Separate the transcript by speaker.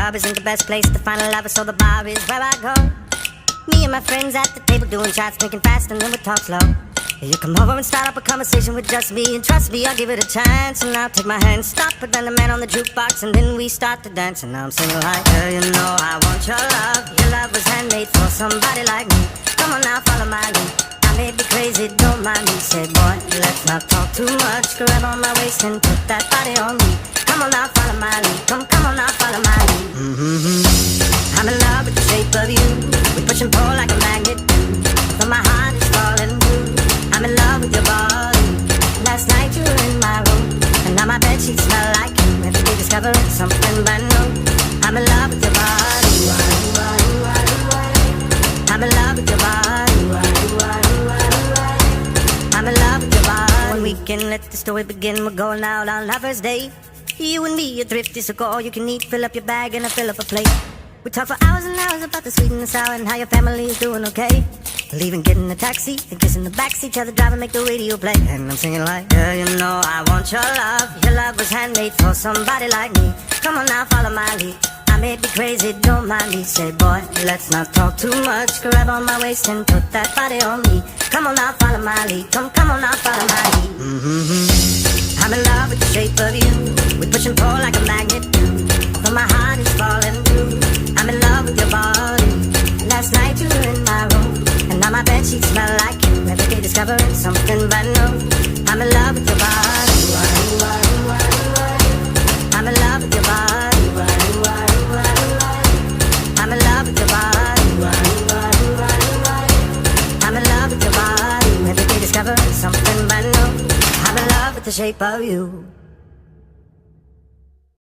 Speaker 1: club isn't the best place to find a lover, so the bar is where I go. Me and my friends at the table doing shots, drinking fast, and then we talk slow. You come over and start up a conversation with just me, and trust me, I'll give it a chance. And I'll take my hand, stop it, then the man on the jukebox, and then we start to dance. And now I'm singing like, girl, you know I want your love. Your love was handmade for somebody like me. Come on now, follow my lead. I may be crazy, don't mind me. Say, boy, let's not talk too much. Grab on my waist and put that body on me. Come on now, follow my lead. Come on now, follow my lead. I'm in love with the shape of you. We push and pull like a magnet do. But my heart is falling through. I'm in love with your body. Last night you were in my room, and now my bedsheets smell like you. Every day discovering something brand new. I'm in love with your body. I'm in love with your body. I'm in love with your body. One weekend, let the story begin. We're going out on Lover's Day. You and me are thrifty, so go all you can eat. Fill up your bag and I fill up a plate. We talk for hours and hours about the sweet and the sour and how your family is doing okay. Leaving, getting a taxi, and kissing the backseat, tell the driver make the radio play. And I'm singing like, girl, you know I want your love. Your love was handmade for somebody like me. Come on now, follow my lead. I may be crazy, don't mind me. Say, boy, let's not talk too much. Grab on my waist and put that body on me. Come on now, follow my lead. Come on now, follow my lead. I'm in love with the shape of you. We push and pull like a magnet do. But my heart is falling through. I'm in love with your body. Last night you were in my room, and now my bedsheets smell like you. Every day discovering something brand new. I'm in love with your body. I'm in love with your body. I'm in love with your body. I'm in love with your body. Every day discovering something brand new. I'm in love with the shape of you.